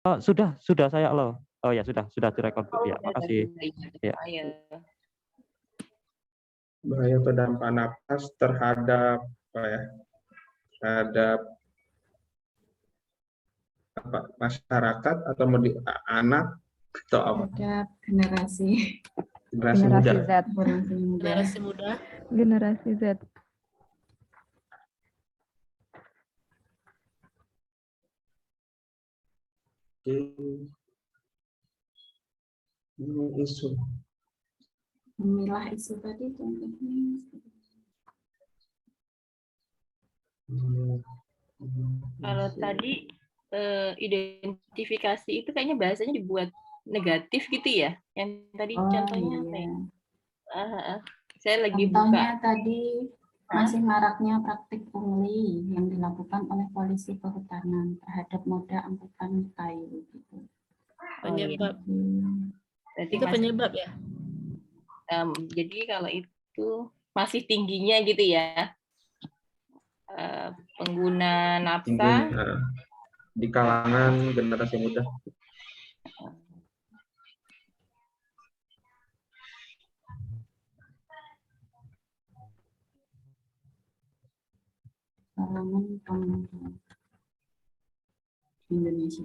Oh, sudah saya loh. Oh ya sudah direkod Bu. Oh, Ya, udah makasih. Ya. bahaya. Bahaya atau dampak napas terhadap apa ya? Terhadap apa, masyarakat atau anak atau apa? Terhadap generasi Generasi muda. Z. generasi muda. Generasi muda. Generasi Z. Ini isu. Memilah isu tadi contohnya. Kalau tadi identifikasi itu kayaknya bahasanya dibuat negatif gitu ya. Yang tadi contohnya apa ya? Saya lagi Contohnya buka. tadi masih maraknya praktik pungli yang dilakukan oleh polisi kehutanan terhadap moda angkutan kayu. Gitu. Penyebab. Berarti Itu masih, penyebab ya. jadi kalau itu masih tingginya gitu ya. Pengguna nafsa Di kalangan generasi muda. Kalangan pemuda Indonesia.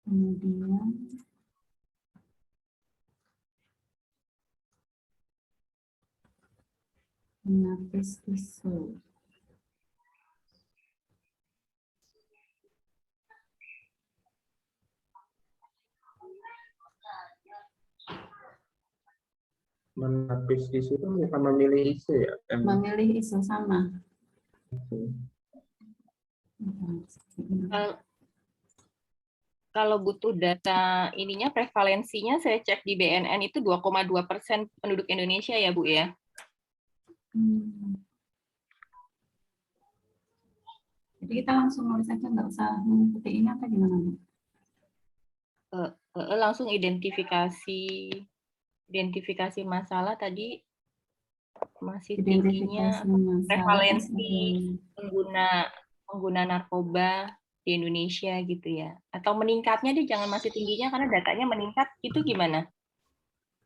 Kemudian menapis isu. Menapis isu itu bukan memilih isu ya? Memilih isu sama. Kalau butuh data ininya prevalensinya saya cek di BNN itu 2,2% penduduk Indonesia ya Bu ya. Jadi kita langsung nulis aja, nggak usah mengikuti ini apa gimana Bu? Langsung identifikasi masalah tadi masih tingginya prevalensi pengguna narkoba di Indonesia gitu ya, atau meningkatnya deh, jangan masih tingginya karena datanya meningkat, itu gimana?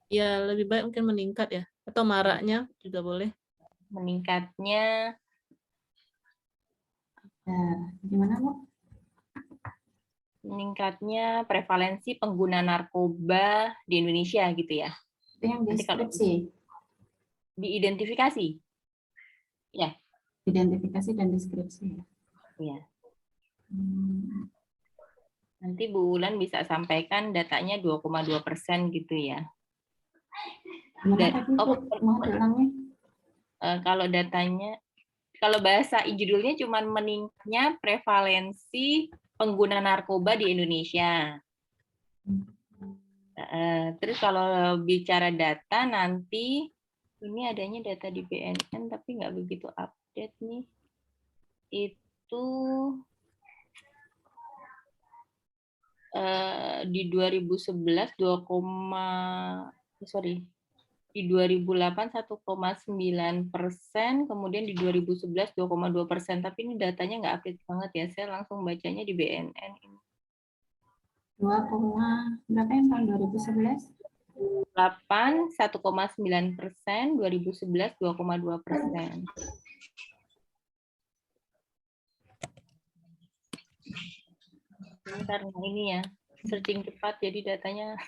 Ya lebih baik mungkin meningkat ya, atau maraknya juga boleh. Meningkatnya gimana Bu? Meningkatnya prevalensi pengguna narkoba di Indonesia gitu ya. Itu yang deskripsi. Diidentifikasi. Ya. Identifikasi dan deskripsi. Ya. Nanti Bu Wulan bisa sampaikan datanya 2,2% gitu ya. Kalau datanya, kalau bahasa judulnya cuma meningkatnya prevalensi pengguna narkoba di Indonesia. Terus kalau bicara data nanti, ini adanya data di BNN tapi nggak begitu update nih. Itu di 2011 di 2008 1,9%, kemudian di 2011 2,2%. Tapi ini datanya nggak update banget ya. Saya langsung bacanya di BNN ini. 2,berapa yang tahun 2011? 8 1,9%, 2011 2,2%. Karena ini ya searching cepat jadi datanya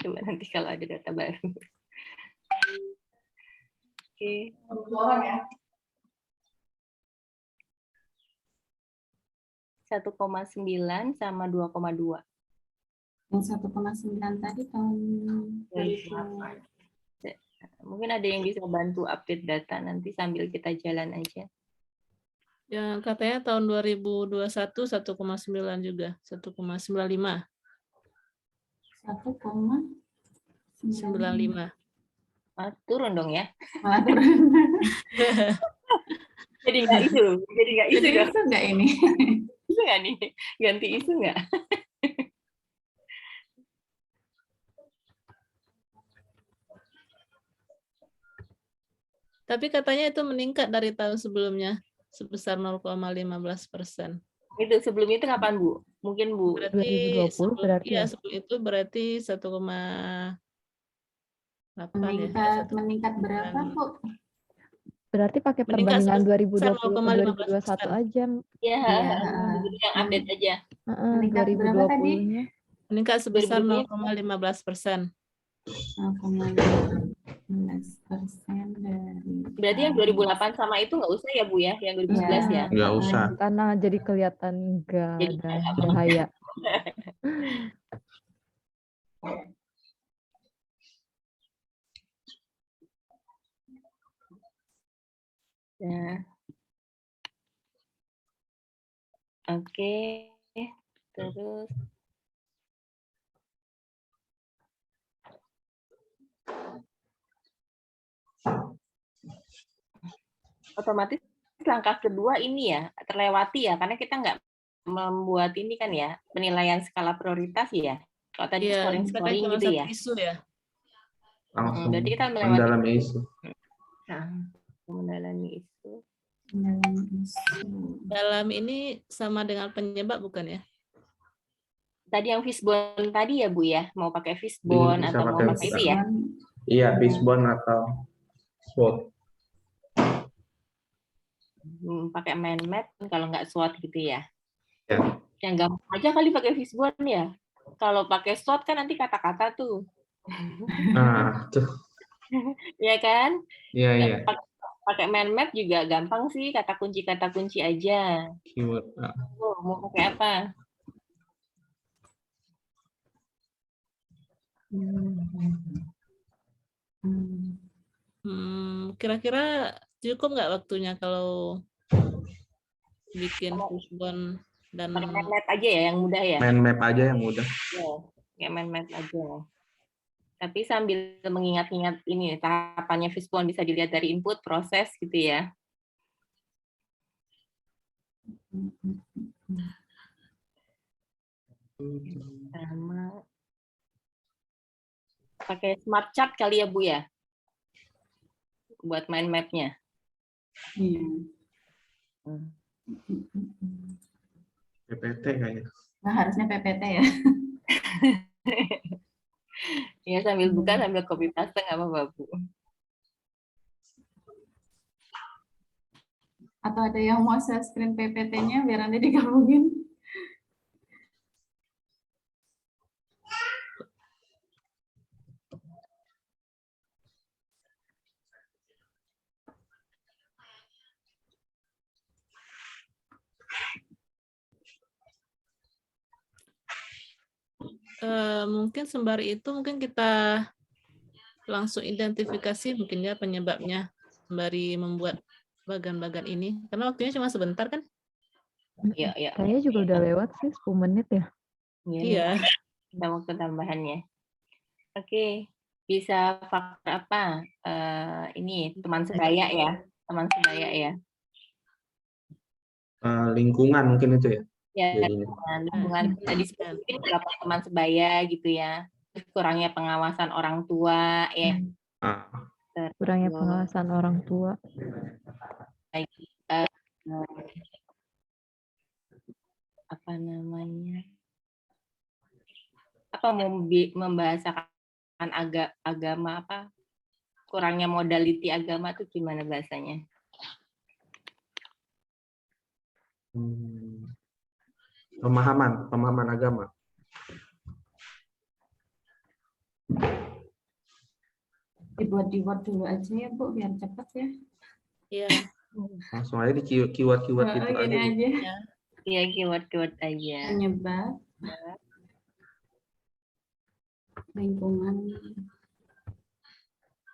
coba nanti kalau ada data baru. Oke. 1,9 sama 2,2. Yang 1,9 tadi tahun 2008. Mungkin ada yang bisa bantu update data nanti sambil kita jalan aja. Ya, katanya tahun 2021 1,9 juga, 1,95. 1,95. Turun dong ya. Turun. Jadi nggak isu. Jadi nggak isu. Jadi isu nggak ini? Isu nggak nih? Ganti isu nggak? Tapi katanya itu meningkat dari tahun sebelumnya sebesar 0,15%. Itu sebelumnya itu kapan, Bu? Mungkin, Bu. Berarti 2020 sebelum berarti iya ya? sebelum itu berarti 1,8 ya. Meningkat berapa, Bu? Berarti pakai Meningkat perbandingan sebesar 2020 ke 2021 0,15%. aja. Ya, Iya, itu yang update aja. Meningkat berapa tadi? 2020-nya. Meningkat sebesar 2020-nya 0,15%. 0,15% dari Berarti yang 2008 sama itu nggak usah ya, Bu ya? Yang 2011 ya? Nggak usah. Karena jadi kelihatan nggak Jadi ada bahaya. Ya. Oke. Terus otomatis langkah kedua ini ya terlewati ya, karena kita nggak membuat ini kan ya, penilaian skala prioritas ya. Kalau tadi Iya, kita kan scoring cuma gitu satu ya. isu ya. Langsung Berarti kita melewati mendalami isu. Nah, mendalami isu. Dalam ini sama dengan penyebab bukan ya? Tadi yang fishbone tadi ya, Bu ya, mau pakai fishbone Bisa atau mau pakai pakai itu ya? Iya, fishbone atau SWOT. Pakai mind map kalau nggak SWOT gitu ya. Ya. Yang gampang aja kali pakai fishbone ya. Kalau pakai SWOT kan nanti kata-kata tuh. Nah, tuh. Ya kan? Iya, iya. Pakai mind map juga gampang sih, kata kunci aja. Keyword. Oh, mau pakai apa? Kira-kira cukup nggak waktunya kalau bikin fishbone dan Pakai mind map aja ya, yang mudah ya? Mind map aja yang mudah. Ya, kayak mind map aja. Tapi sambil mengingat-ingat ini, tahapannya fishbone bisa dilihat dari input, proses gitu ya. Sama pakai smart chart kali ya, Bu ya, buat mind map-nya. PPT kayaknya. Nah, harusnya PPT ya. Ya, sambil buka sambil copy paste nggak apa-apa, Bu. Atau ada yang mau share screen PPT-nya biar nanti digabungin? mungkin sembari itu mungkin kita langsung identifikasi mungkin ya penyebabnya sembari membuat bagan-bagan ini. Karena waktunya cuma sebentar kan? Iya, iya. Kayaknya juga udah lewat sih 10 menit ya. Iya. Kita waktu tambahannya. Oke, bisa faktor apa? Ini teman sebaya ya, teman sebaya ya. Lingkungan mungkin itu ya. Ya, Jadinya. lingkungan tadi mungkin berapa teman sebaya gitu ya. Terus kurangnya pengawasan orang tua ya. Kurangnya pengawasan orang tua. Apa namanya? Apa membahasakan agama apa? Kurangnya modality agama tuh gimana bahasanya? Pemahaman agama. Dibuat di Word dulu aja ya, Bu, biar cepat ya. Iya. Langsung aja di keyword gitu Gini aja. Iya, keyword aja. Penyebab, lingkungan,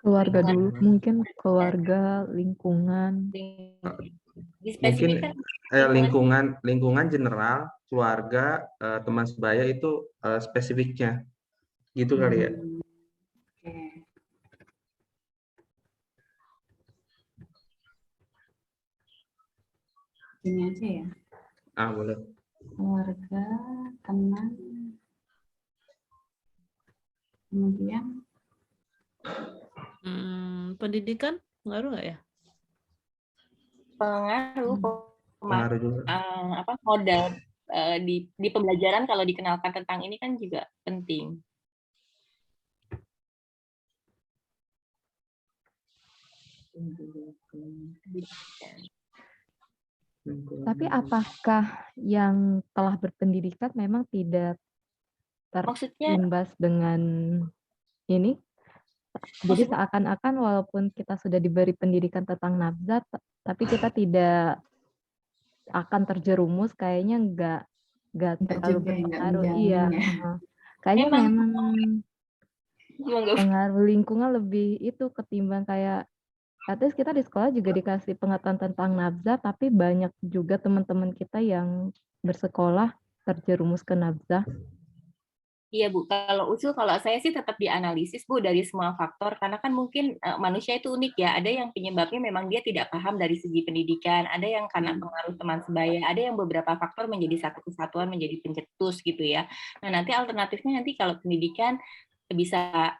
Keluarga dulu, mungkin keluarga, lingkungan. Mungkin lingkungan general, keluarga, teman sebaya itu spesifiknya. Gitu kali ya. Oke. Ini aja ya. Boleh. Keluarga, teman, kemudian Pendidikan Pengaruh nggak ya? Pengaruh, Pengaruh juga. modal di pembelajaran kalau dikenalkan tentang ini kan juga penting. Tapi apakah yang telah berpendidikan memang tidak Maksudnya, terimbas dengan ini? Jadi maksudnya seakan-akan walaupun kita sudah diberi pendidikan tentang nafzat, tapi kita tidak akan terjerumus, kayaknya nggak Enggak terlalu juga, enggak berpengaruh. menjamin Iya, ya. heeh. Kayaknya Memang. memang Monggo. pengaruh lingkungan lebih itu ketimbang kayak at least kita di sekolah juga dikasih pengetahuan tentang nafzat, tapi banyak juga teman-teman kita yang bersekolah terjerumus ke nafzat. Iya Bu, kalau usul kalau saya sih tetap dianalisis Bu dari semua faktor, karena kan mungkin manusia itu unik ya, ada yang penyebabnya memang dia tidak paham dari segi pendidikan, ada yang karena pengaruh teman sebaya, ada yang beberapa faktor menjadi satu kesatuan, menjadi pencetus gitu ya. Nah nanti alternatifnya nanti kalau pendidikan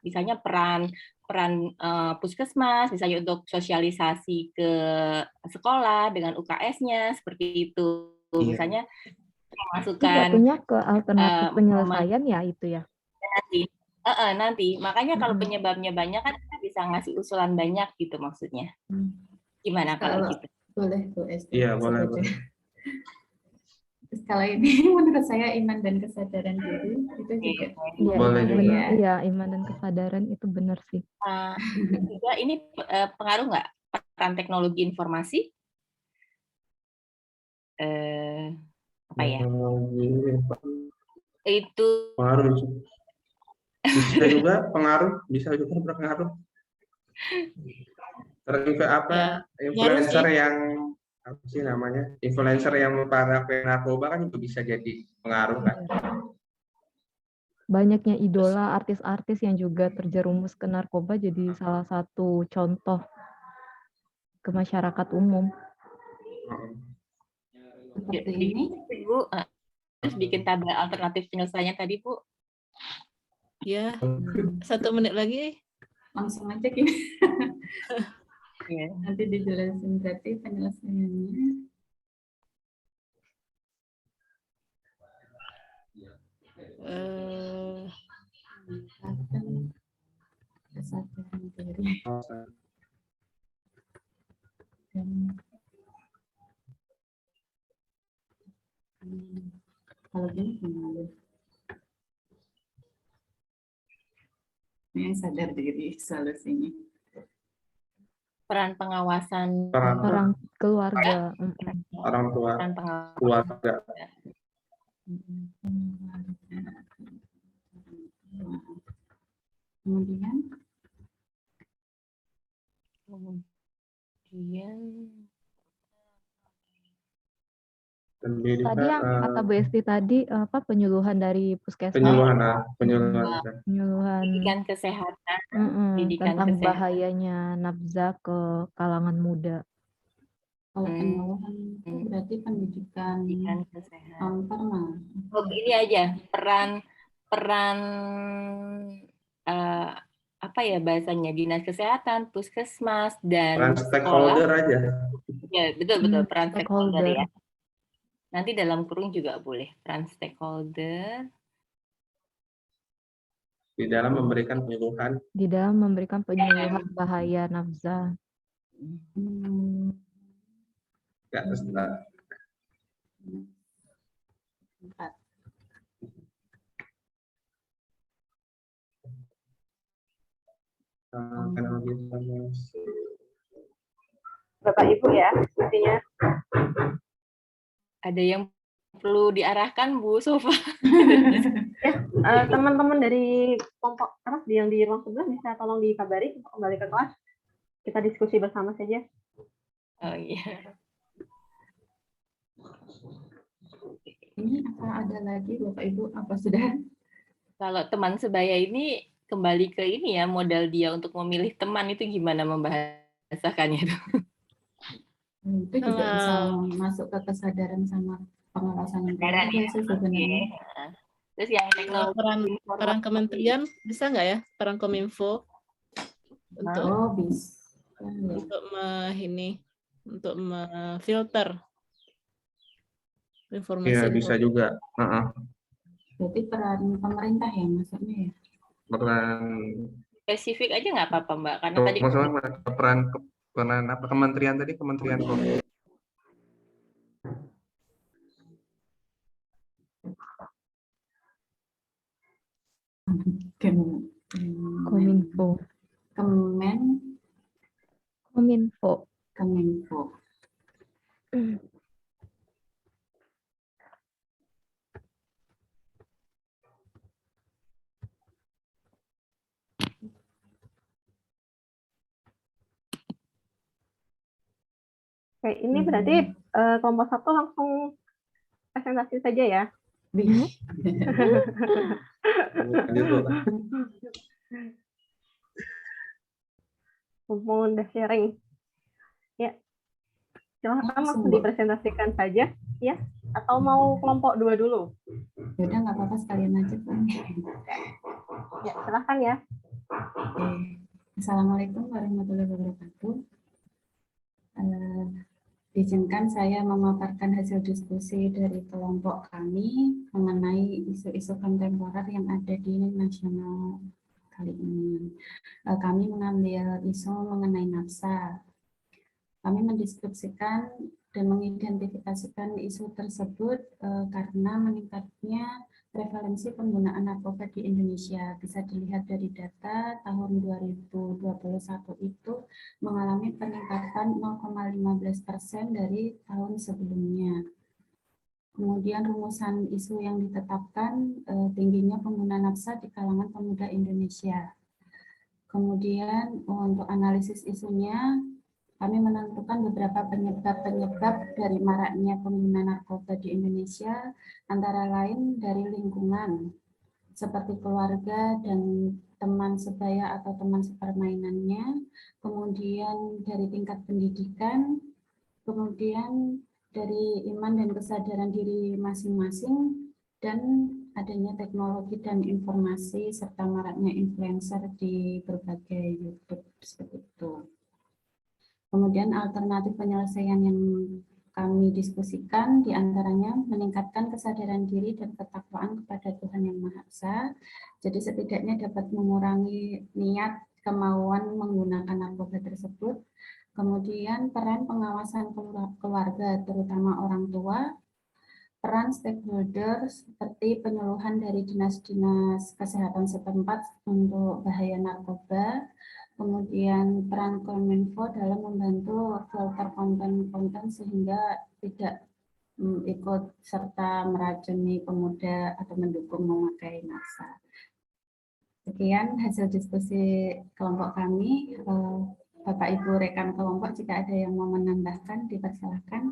misalnya peran puskesmas, misalnya untuk sosialisasi ke sekolah dengan UKS-nya seperti itu, misalnya Itu masukkan jatuhnya ke alternatif penyelesaian ya itu ya. nanti makanya kalau penyebabnya banyak kan kita bisa ngasih usulan banyak gitu maksudnya. Gimana kalau gitu? Boleh Bu Esti. Iya, boleh. Terus kalau ini menurut saya iman dan kesadaran diri itu juga Iya, Boleh juga. benar. Iya, iman dan kesadaran itu benar sih. Juga ini pengaruh nggak peran teknologi informasi? Apa ya? Itu Pengaruh. Bisa juga pengaruh, bisa juga berpengaruh. Influencer yang apa sih namanya? Influencer yang mempengaruhi narkoba kan juga bisa jadi pengaruh kan? Banyaknya idola artis-artis yang juga terjerumus ke narkoba jadi salah satu contoh ke masyarakat umum. seperti ini. Bu, terus bikin tabel alternatif penyelesaiannya tadi Bu. Ya, 1 menit lagi. Langsung aja gini. Iya. Nanti dijelasin berarti penyelesaiannya. Kesadaran diri. Kalau gini gimana? Ini sadar diri solusinya. Peran pengawasan Orang keluarga. Orang tua, peran pengawasan keluarga. Kemudian Pendidikan, Tadi yang kata Bu Esti tadi apa penyuluhan dari puskesmas? penyuluhan. pendidikan kesehatan, pendidikan tentang kesehatan. bahayanya nafza ke kalangan muda. kalau penyuluhan itu berarti pendidikan Kesehatan. formal. Oh, ini aja peran apa ya bahasanya, dinas kesehatan, puskesmas dan Peran stakeholder sekolah. aja. Ya betul peran stakeholder ya. Stakeholder. Nanti dalam kurung juga boleh peran stakeholder Di dalam memberikan penyuluhan. Di dalam memberikan penyuluhan bahaya nafza. Ya, setelah. Bapak Ibu ya, sepertinya. ada yang perlu diarahkan Bu Sofa. Ya, teman-teman dari kelompok yang di ruang sebelah bisa tolong dikabari untuk kembali ke kelas. Kita diskusi bersama saja. Oh iya. Ini apa ada lagi Bapak Ibu? Apa sudah? Kalau teman sebaya ini kembali ke ini ya, modal dia untuk memilih teman itu gimana membahasakannya itu? Itu juga bisa masuk ke kesadaran sama pengawasan yang berbeda sih sebenarnya. Terus yang teknologi peran kementerian bisa nggak ya, peran Kominfo untuk untuk ini untuk memfilter Iya, informasi. bisa juga. Berarti peran pemerintah ya maksudnya ya? Peran Spesifik aja nggak apa-apa, Mbak. Karena tadi maksudnya peran apa kementerian tadi, Kementerian Kominfo. Kominfo. Kominfo. Oke, ini berarti kelompok 1 langsung presentasi saja ya. Mumpung udah sharing. Ya, silahkan langsung dipresentasikan saja, ya. Atau mau kelompok 2 dulu? Yaudah, nggak apa-apa, sekalian aja, Pak. Ya, silahkan ya. Assalamualaikum warahmatullahi wabarakatuh. Izinkan saya memaparkan hasil diskusi dari kelompok kami mengenai isu-isu kontemporer yang ada di nasional kali ini. Kami mengambil isu mengenai nafsa. Kami mendiskusikan dan mengidentifikasikan isu tersebut karena meningkatnya prevalensi penggunaan narkoba di Indonesia. Bisa dilihat dari data tahun 2021 itu mengalami peningkatan 0,15% dari tahun sebelumnya. Kemudian rumusan isu yang ditetapkan tingginya pengguna nafsa di kalangan pemuda Indonesia. Kemudian untuk analisis isunya, kami menentukan beberapa penyebab-penyebab dari maraknya pengguna narkoba di Indonesia, antara lain dari lingkungan, seperti keluarga dan teman sebaya atau teman sepermainannya, kemudian dari tingkat pendidikan, kemudian dari iman dan kesadaran diri masing-masing, dan adanya teknologi dan informasi, serta maraknya influencer di berbagai YouTube, seperti itu. Kemudian alternatif penyelesaian yang kami diskusikan diantaranya meningkatkan kesadaran diri dan ketakwaan kepada Tuhan Yang Maha Esa. Jadi setidaknya dapat mengurangi niat kemauan menggunakan narkoba tersebut. Kemudian peran pengawasan keluarga, terutama orang tua, peran stakeholder seperti penyuluhan dari dinas-dinas kesehatan setempat untuk bahaya narkoba, kemudian peran Kominfo dalam membantu filter konten-konten sehingga tidak ikut serta meracuni pemuda atau mendukung memakai nafsa. Sekian hasil diskusi kelompok kami. Bapak Ibu rekan kelompok, jika ada yang mau menambahkan, dipersilakan.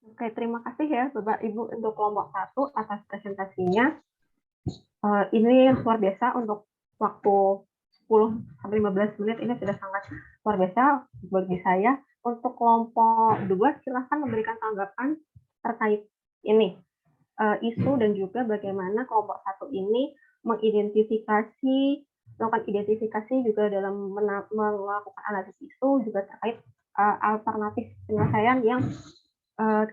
Oke, terima kasih ya Bapak Ibu untuk kelompok 1 atas presentasinya. Ini luar biasa untuk waktu 10-15 menit, ini sudah sangat luar biasa bagi saya. Untuk kelompok 2, silahkan memberikan tanggapan terkait ini, isu dan juga bagaimana kelompok 1 ini melakukan identifikasi juga dalam melakukan analisis isu, juga terkait alternatif penyelesaian yang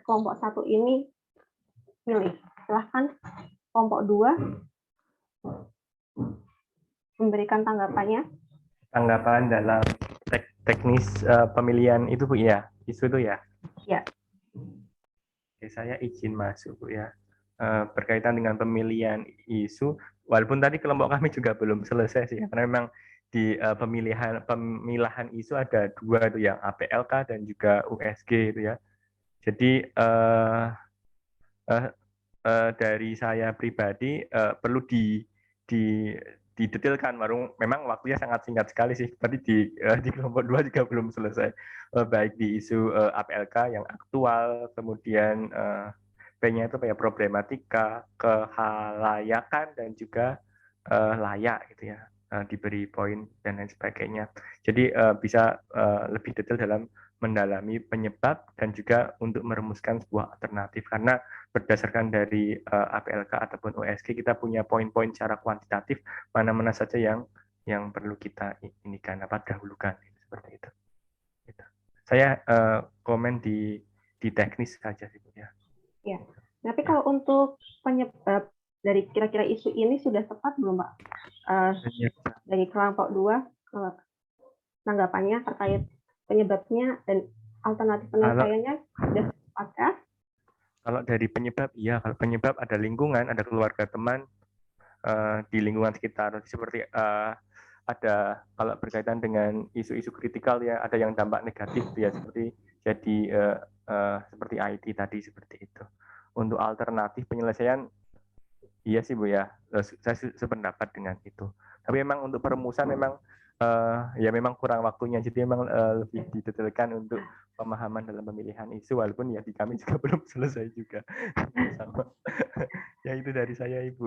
kelompok 1 ini pilih. Silahkan kelompok 2 memberikan tanggapannya. Tanggapan dalam teknis pemilihan itu Bu ya, isu itu ya? Ya. Oke, saya izin masuk Bu ya. Berkaitan dengan pemilihan isu, walaupun tadi kelompok kami juga belum selesai sih, karena memang di pemilahan isu ada 2 itu yang APLK dan juga USG itu ya. Jadi dari saya pribadi perlu didetailkan, memang waktunya sangat singkat sekali sih. Tadi di kelompok 2 juga belum selesai, baik di isu APLK yang aktual, kemudian P-nya itu kayak problematika, kehalayakan, dan juga layak gitu ya, diberi poin dan lain sebagainya. Jadi bisa lebih detail dalam mendalami penyebab dan juga untuk merumuskan sebuah alternatif, karena berdasarkan dari APLK ataupun USG kita punya poin-poin secara kuantitatif mana-mana saja yang yang perlu kita dahulukan seperti itu. Gitu. Saya komen di teknis saja sih Bu ya. Ya. Tapi kalau untuk penyebab dari kira-kira isu ini sudah tepat belum Pak? Dari kelompok 2 tanggapannya terkait penyebabnya dan alternatif penyelesaiannya sudah tepatkah? Kalau dari penyebab, iya. Kalau penyebab ada lingkungan, ada keluarga, teman di lingkungan sekitar. Seperti ada kalau berkaitan dengan isu-isu kritikal ya, ada yang dampak negatif ya, seperti jadi seperti IT tadi seperti itu. Untuk alternatif penyelesaian, iya sih Bu ya, saya sependapat dengan itu. Tapi memang untuk perumusan memang ya memang kurang waktunya, jadi memang lebih didetailkan untuk pemahaman dalam pemilihan isu, walaupun ya di kami juga belum selesai juga. Sama. Ya itu dari saya Ibu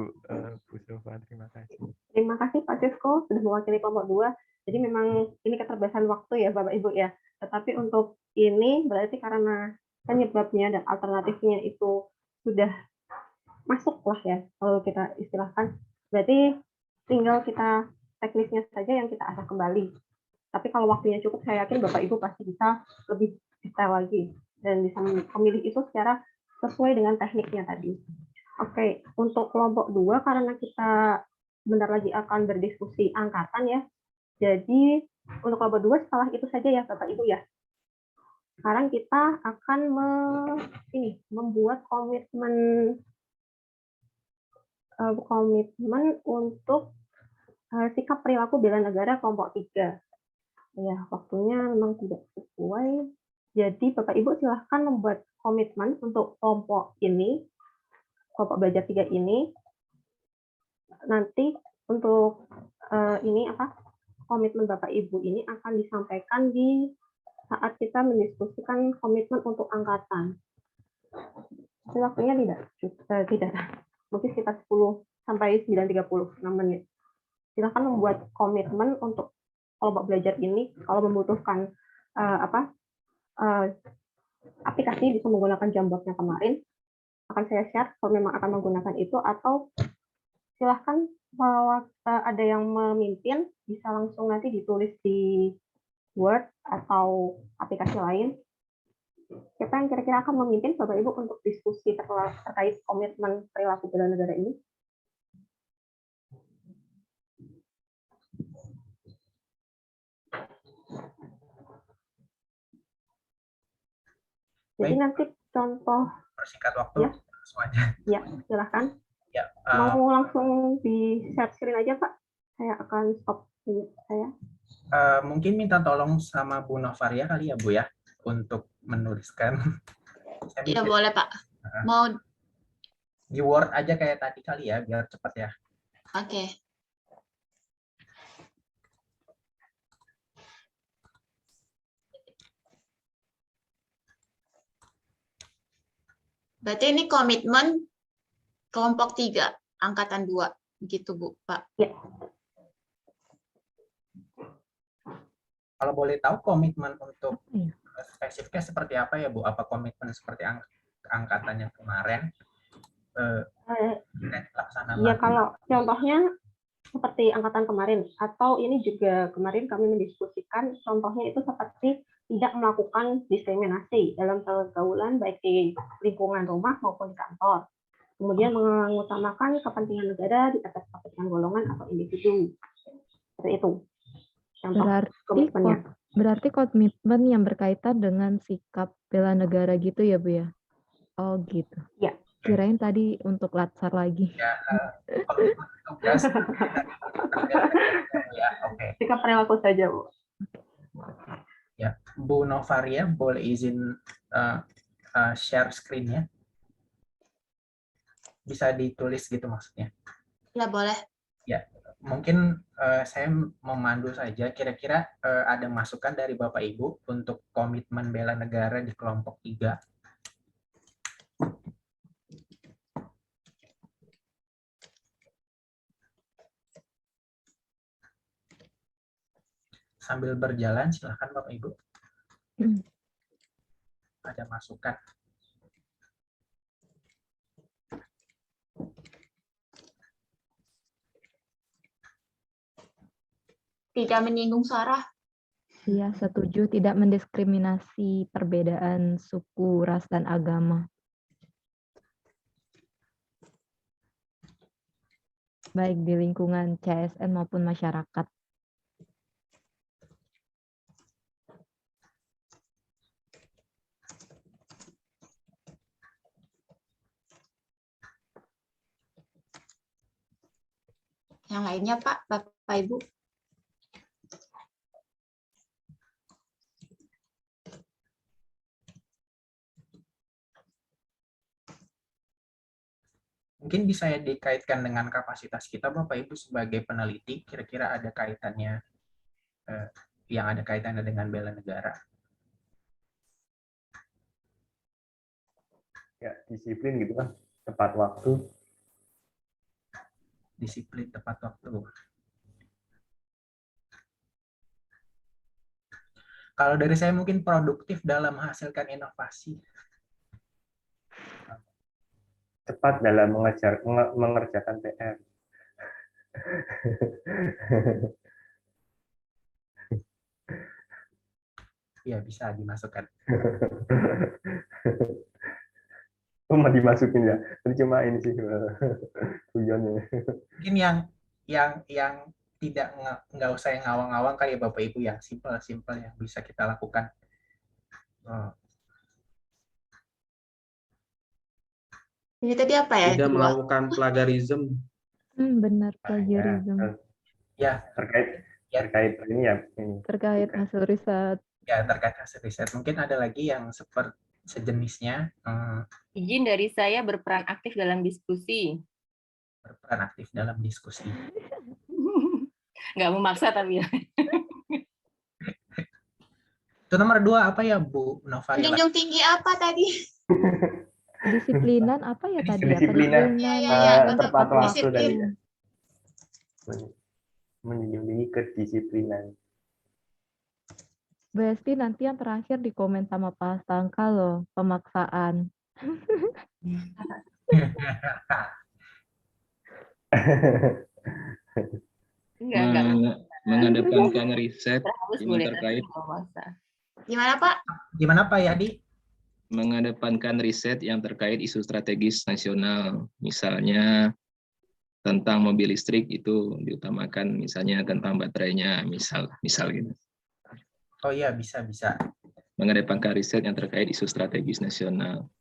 Bu Sofa, terima kasih. Terima kasih Pak Sisko sudah mewakili kelompok 2. Jadi memang ini keterbatasan waktu ya Bapak Ibu ya. Tetapi untuk ini berarti karena penyebabnya dan alternatifnya itu sudah masuk lah ya, kalau kita istilahkan. Berarti tinggal kita teknisnya saja yang kita asah kembali. Tapi kalau waktunya cukup, saya yakin Bapak Ibu pasti bisa lebih detail lagi dan bisa memilih itu secara sesuai dengan tekniknya tadi. Oke, untuk kelompok 2 karena kita bentar lagi akan berdiskusi angkatan ya. Jadi untuk kelompok 2 setelah itu saja ya Bapak Ibu ya. Sekarang kita akan membuat komitmen untuk sikap perilaku bela negara kelompok 3. Ya, waktunya memang tidak sesuai. Jadi Bapak Ibu silahkan membuat komitmen untuk kelompok ini, kelompok belajar 3 ini. Nanti untuk komitmen Bapak Ibu ini akan disampaikan di saat kita mendiskusikan komitmen untuk angkatan. Jadi waktunya tidak. Mungkin sekitar 10 sampai 9.30, 6 menit. Silakan membuat komitmen untuk kelompok belajar ini. Kalau membutuhkan aplikasi bisa menggunakan Jamboardnya kemarin, akan saya share kalau memang akan menggunakan itu, atau silahkan kalau ada yang memimpin bisa langsung nanti ditulis di Word atau aplikasi lain. Siapa yang kira-kira akan memimpin Bapak Ibu untuk diskusi terkait komitmen perilaku bela negara ini? Jadi nanti contoh persingkat waktu ya, semuanya. Ya, silahkan. Ya, mau langsung di share screen aja Pak? Saya akan stop saya. Mungkin minta tolong sama Bu Novaria kali ya Bu ya untuk menuliskan. Iya boleh Pak. Mau di Word aja kayak tadi kali ya biar cepat ya. Oke. Berarti ini komitmen kelompok 3 angkatan 2 begitu Bu Pak? Ya. Kalau boleh tahu komitmen untuk spesifiknya seperti apa ya Bu? Apa komitmen seperti angkatan yang kemarin? Ya kalau contohnya seperti angkatan kemarin, atau ini juga kemarin kami mendiskusikan contohnya itu seperti tidak melakukan diskriminasi dalam pergaulan baik di lingkungan rumah maupun di kantor. Kemudian mengutamakan kepentingan negara di atas kepentingan golongan atau individu. Seperti itu. Berarti komitmen yang berkaitan dengan sikap bela negara gitu ya Bu ya? Oh gitu. Ya. Kirain tadi untuk latsar lagi. Ya, komitmen tugas. Ya, oke. Sikap perilaku saja Bu. Ya, Bu Novaria boleh izin share screen-nya? Bisa ditulis gitu maksudnya? Ya boleh. Ya, mungkin saya memandu saja. Kira-kira ada masukan dari Bapak Ibu untuk komitmen bela negara di kelompok 3. Sambil berjalan, silakan Bapak Ibu. Ada masukan. tidak menyinggung sara. Iya, setuju. Tidak mendiskriminasi perbedaan suku, ras, dan agama. Baik di lingkungan CSN maupun masyarakat. Yang lainnya Pak, Bapak Ibu. Mungkin bisa dikaitkan dengan kapasitas kita Bapak Ibu sebagai peneliti, kira-kira ada kaitannya yang ada kaitannya dengan bela negara. Ya, disiplin gitu kan, tepat waktu. Disiplin tepat waktu. Kalau dari saya mungkin produktif dalam menghasilkan inovasi. Cepat dalam mengerjakan PR. Ya, bisa dimasukkan. Oh, mau dimasukin ya? Tadi cuma ini sih tujuannya. Mungkin yang tidak nggak usah yang ngawang-ngawang kali ya Bapak Ibu, yang simpel-simpel yang bisa kita lakukan. Ini tadi apa ya? Tidak melakukan plagiarism. Benar, plagiarism. Ya, terkait ini ya. Ini. Terkait hasil riset. Ya, terkait hasil riset. Mungkin ada lagi yang seperti sejenisnya. Izin dari saya berperan aktif dalam diskusi. Berperan aktif dalam diskusi. Nggak memaksa tapi. Itu nomor 2 apa ya Bu Nova? Menjunjung tinggi apa tadi? Kedisiplinan apa ya tadi? Kedisiplinan tepat waktu disiplin. dan menjunjung tinggi kedisiplinan. Besti nanti yang terakhir di komen sama Pak Stangka loh, pemaksaan. Mengedepankan riset yang terkait. Gimana Pak? Gimana Pak Yadi? Mengedepankan riset yang terkait isu strategis nasional, misalnya tentang mobil listrik itu diutamakan, misalnya tentang baterainya, misal gitu. Oh iya, bisa. Mengedepankan riset yang terkait isu strategis nasional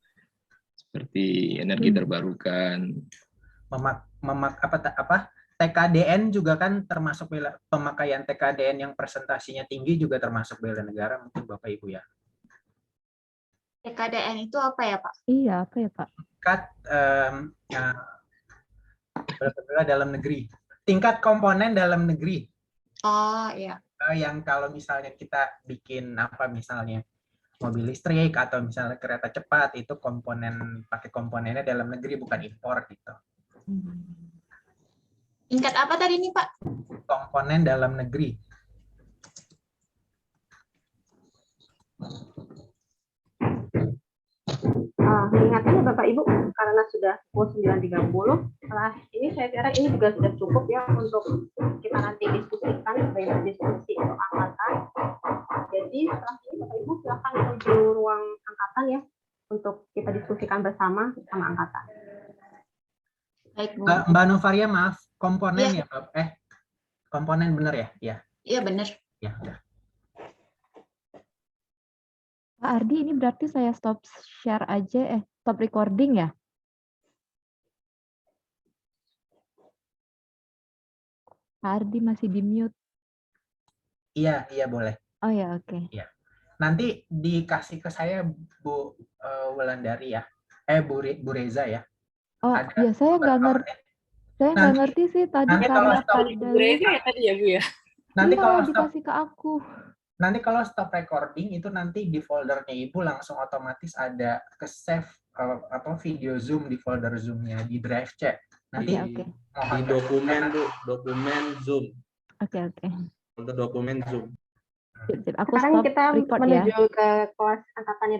seperti energi terbarukan. TKDN juga kan termasuk pemakaian TKDN yang presentasinya tinggi juga termasuk bela negara, mungkin Bapak Ibu ya. TKDN itu apa ya Pak? Iya, apa ya Pak? Tingkat dalam negeri. Tingkat komponen dalam negeri. Oh iya. Yang kalau misalnya kita bikin misalnya mobil listrik atau misalnya kereta cepat, itu pakai komponennya dalam negeri bukan impor gitu. Tingkat apa tadi nih Pak? Komponen dalam negeri. Ingatnya Bapak Ibu, karena sudah pukul 9.30, setelah ini saya kira ini juga sudah cukup ya untuk kita nanti diskusikan, sebagai diskusi untuk angkatan. Jadi setelah ini Bapak Ibu silakan menuju ruang angkatan ya, untuk kita diskusikan bersama angkatan. Baik, Bu. Mbak Novaria, maaf, komponen ya Pak? Komponen benar ya? Iya benar. Ya, udah. Pak Ardi, ini berarti saya stop share aja, stop recording ya? Pak Ardi masih di mute. Iya boleh. Oh ya, oke. Iya. Nanti dikasih ke saya Bu Wulandari ya. Bu Reza ya. Oh ya, saya nggak ngerti. Saya nggak ngerti sih tadi karena Bu Reza ya tadi ya Bu ya. Nanti kalau dikasih ke aku. Nanti kalau stop recording itu nanti di foldernya Ibu langsung otomatis ada ke save video Zoom di folder Zoom-nya di Drive C. Nanti di dokumen Zoom. Oke. Untuk dokumen Zoom. Aku sekarang stop kita record menuju ya. ke kelas angkatannya